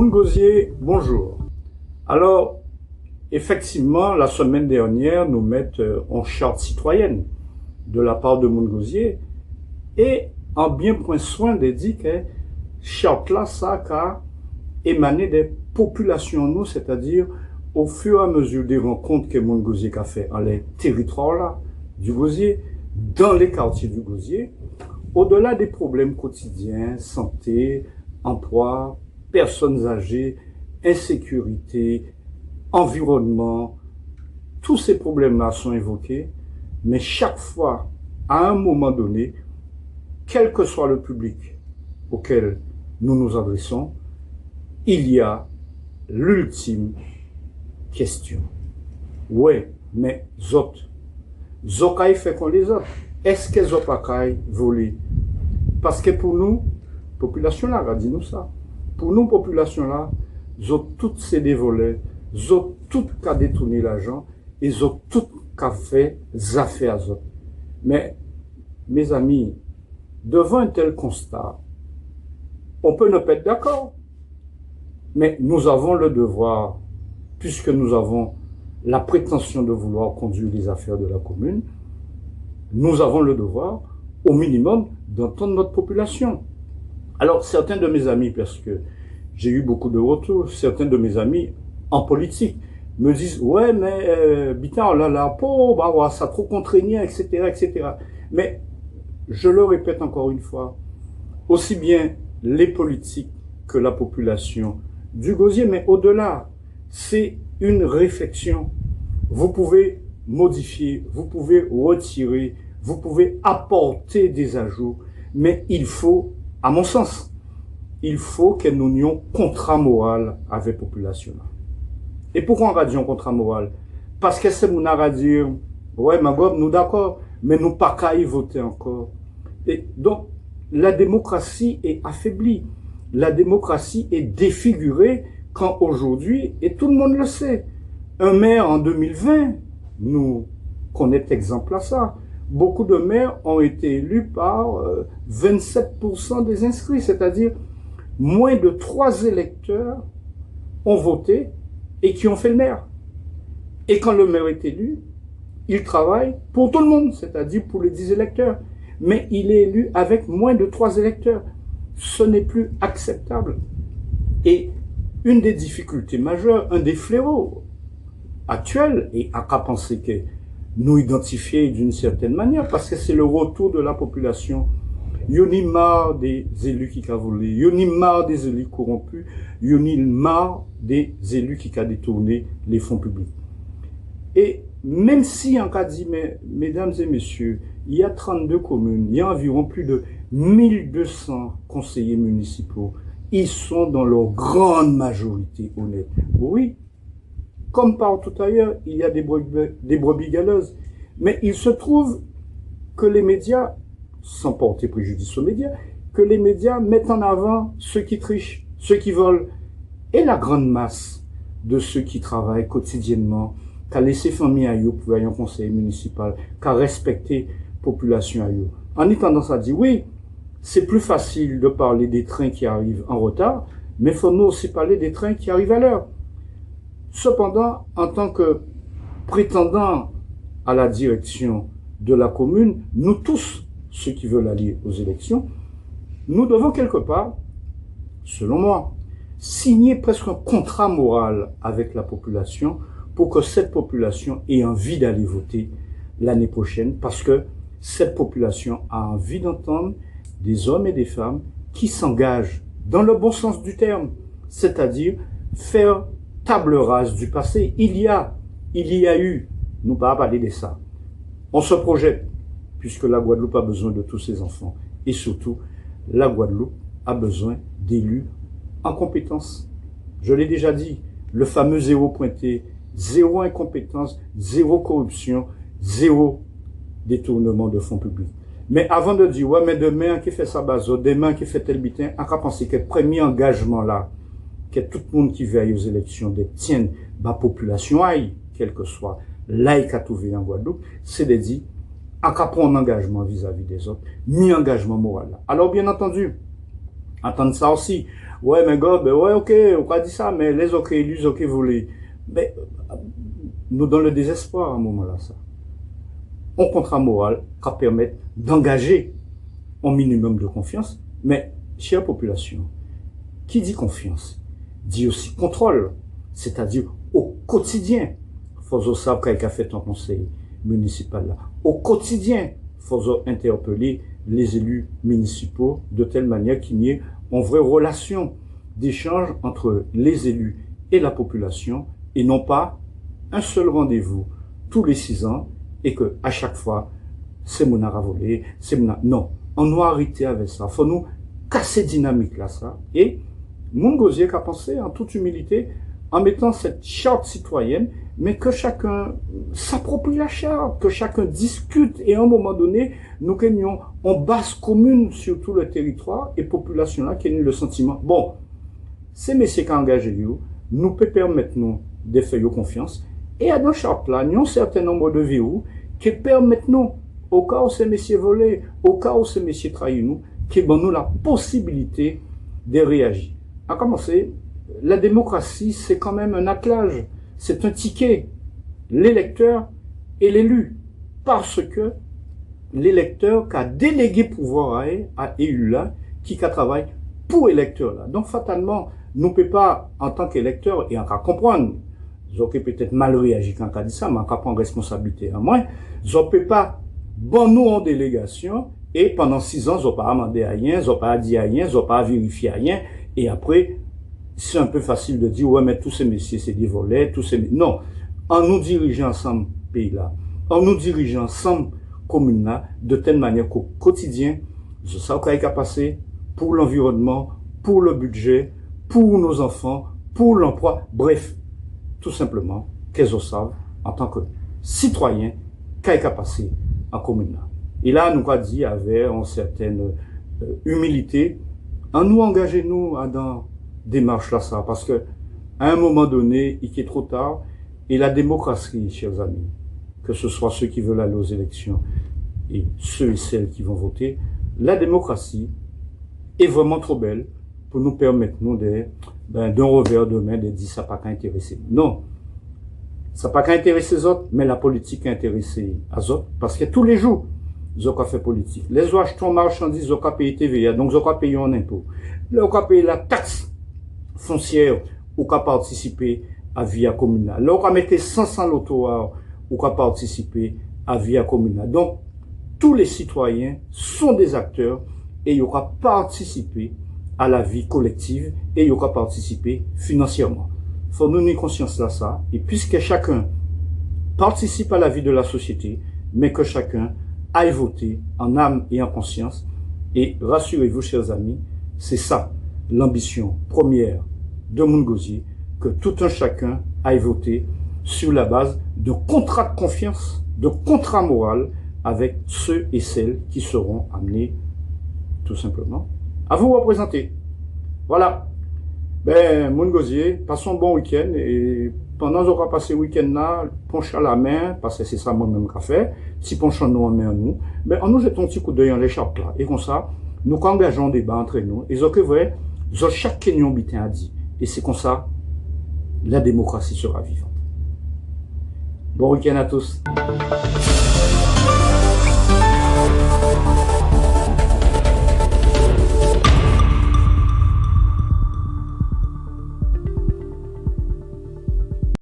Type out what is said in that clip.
Moungosier, bonjour. Alors, effectivement, la semaine dernière, nous mettons en charte citoyenne de la part de Moungosier et en bien point soin de dire que charte là, ça a émané des populations, nous, c'est-à-dire au fur et à mesure des rencontres que Moungosier a fait dans les territoires là, du Gosier, dans les quartiers du Gosier, au-delà des problèmes quotidiens, santé, emploi, personnes âgées, insécurité, environnement, tous ces problèmes-là sont évoqués, mais chaque fois, à un moment donné, quel que soit le public auquel nous nous adressons, il y a l'ultime question. Ouais, mais zot fait qu'on les autres. Est-ce que Zopakai volé? Parce que pour nous, population là, dit-nous ça. Pour nous, population là, zot toutes ces dévolés, zot tout qu'a détourné l'argent, et zot tout qu'a fait affaires zot. Mais, mes amis, devant un tel constat, on peut ne pas être d'accord. Mais nous avons le devoir, puisque nous avons la prétention de vouloir conduire les affaires de la commune, nous avons le devoir, au minimum, d'entendre notre population. Alors, certains de mes amis, parce que j'ai eu beaucoup de retours, certains de mes amis en politique me disent « Ouais, mais Bitan, là, bah, ça trop contraignant, etc., etc. » Mais, je le répète encore une fois, aussi bien les politiques que la population du Gosier, mais au-delà, c'est une réflexion. Vous pouvez modifier, vous pouvez retirer, vous pouvez apporter des ajouts, mais il faut, à mon sens, il faut que nous ayons contrat moral avec la population. Et pourquoi on va dire contrat moral? Parce que c'est mon à dire, ouais, ma gomme, nous d'accord, mais nous pas qu'à y voter encore. Et donc, la démocratie est affaiblie. La démocratie est défigurée quand aujourd'hui, et tout le monde le sait, un maire en 2020, nous connaissons exemple à ça, beaucoup de maires ont été élus par 27% des inscrits, c'est-à-dire moins de 3 électeurs ont voté et qui ont fait le maire. Et quand le maire est élu, il travaille pour tout le monde, c'est-à-dire pour les 10 électeurs. Mais il est élu avec moins de 3 électeurs. Ce n'est plus acceptable. Et une des difficultés majeures, un des fléaux actuels, et à qu'à penser que nous identifier d'une certaine manière, parce que c'est le retour de la population. Y'en a marre des élus qui ont volé, y'en a marre des élus corrompus, y'en a marre des élus qui ont détourné les fonds publics. Et même si en cas dit, mesdames et messieurs, il y a 32 communes, il y a environ plus de 1200 conseillers municipaux, ils sont dans leur grande majorité honnêtes. Oui, comme partout ailleurs, il y a des brebis galeuses. Mais il se trouve que les médias, sans porter préjudice aux médias, que les médias mettent en avant ceux qui trichent, ceux qui volent. Et la grande masse de ceux qui travaillent quotidiennement, qui a laissé famille à eux pour aller en conseil municipal, qui a respecté la population à eux. On a tendance à dire, oui, c'est plus facile de parler des trains qui arrivent en retard, mais il faut nous aussi parler des trains qui arrivent à l'heure. Cependant, en tant que prétendant à la direction de la commune, nous tous, ceux qui veulent aller aux élections, nous devons quelque part, selon moi, signer presque un contrat moral avec la population pour que cette population ait envie d'aller voter l'année prochaine, parce que cette population a envie d'entendre des hommes et des femmes qui s'engagent dans le bon sens du terme, c'est-à-dire faire table rase du passé. Il y a eu, nous pas parler de ça. On se projette, puisque la Guadeloupe a besoin de tous ses enfants. Et surtout, la Guadeloupe a besoin d'élus en compétence. Je l'ai déjà dit, le fameux zéro pointé, zéro incompétence, zéro corruption, zéro détournement de fonds publics. Mais avant de dire, ouais, mais demain, qui fait ça, demain, qui fait tel bitin, on va penser que le premier engagement là, que tout le monde qui veille aux élections détienne la population aille, quel que soit l'aille qu'a trouvé en Guadeloupe, c'est de dire, on va prendre un engagement vis-à-vis des autres, mi engagement moral là. Alors, bien entendu, entendre ça aussi, ouais, mais gars, ben ouais, ok, on va dire ça, mais les ok élus, ok volés. Mais, nous dans le désespoir à un moment-là, ça. Un contrat moral qui permet d'engager un minimum de confiance, mais, chère population, qui dit confiance, dit aussi contrôle, c'est-à-dire au quotidien. Faut savoir qu'il a fait un conseil municipal là. Au quotidien, faut interpeller les élus municipaux de telle manière qu'il y ait une vraie relation d'échange entre les élus et la population et non pas un seul rendez-vous tous les 6 ans et que à chaque fois c'est mon à voler, c'est mon non, on doit arrêter avec ça. Faut nous casser dynamique là ça et mon gosier a pensé en toute humilité en mettant cette charte citoyenne, mais que chacun s'approprie la charte, que chacun discute et à un moment donné, nous gagnons en base commune sur tout le territoire et population là qui a le sentiment. Bon, ces messieurs qui engagent nous peut permettre nous de faire confiance et à dans charte là, nous un certain nombre de verrous qui permettent nous, au cas où ces messieurs volés, au cas où ces messieurs trahissent nous, qui donnent nous la possibilité de réagir. À commencer, la démocratie, c'est quand même un attelage, c'est un ticket, l'électeur et l'élu, parce que l'électeur qui a délégué pouvoir à élu là, qui travaille pour l'électeur là. Donc fatalement, nous ne pouvons pas, en tant qu'électeur, et en cas comprendre, ils ont peut-être mal réagi quand on a dit ça, mais en cas prendre responsabilité à moins, ils ne peuvent pas, bon nous en délégation, et pendant 6 ans, ils n'ont pas amendé à rien, ils n'ont pas dit à rien, ils n'ont pas vérifié à rien, et après, c'est un peu facile de dire, ouais, mais tous ces messieurs, c'est des volets, tous ces... Non. En nous dirigeant ensemble, pays là, en nous dirigeant ensemble, commune là, de telle manière qu'au quotidien, je sais qu'il y a passé pour l'environnement, pour le budget, pour nos enfants, pour l'emploi, bref, tout simplement, qu'elles savent, en tant que citoyen, qu'il y a passé en commune là. Et là, nous avons dit avec une certaine humilité, en nous engager nous dans démarche là ça parce que à un moment donné il est trop tard et la démocratie chers amis que ce soit ceux qui veulent aller aux élections et ceux et celles qui vont voter la démocratie est vraiment trop belle pour nous permettre nous d'un revers de main de dire ça pas qu'à intéresser non ça pas qu'à intéresser les autres mais la politique a intéressé les autres parce que tous les jours ils ont fait politique les ont acheté en marchandises ils ont payé TVA donc ils ont payé un impôt ils ont payé la taxe foncière ou qu'à participer à via communale. Là, on va mettre 500 loto ou qu'à participer à via communale. Donc, tous les citoyens sont des acteurs et ils auront participé à la vie collective et ils auront participé financièrement. Faut nous donner conscience de ça. Et puisque chacun participe à la vie de la société, mais que chacun aille voter en âme et en conscience. Et rassurez-vous, chers amis, c'est ça l'ambition première de Moungosier, que tout un chacun aille voter sur la base de contrat de confiance, de contrat moral avec ceux et celles qui seront amenés tout simplement à vous représenter. Voilà. Ben, Moungosier, passons un bon week-end et pendant qu'on va passer le week-end là, ponche à la main, parce que c'est ça moi-même qu'a fait, si ponchons nous en main nous, ben, on nous jette un petit coup d'œil en l'écharpe là. Et comme ça, nous engageons des débats entre nous. Et ce que vrai, chaque Kenyan bitin a dit. Et c'est comme ça, la démocratie sera vivante. Bon week-end à tous.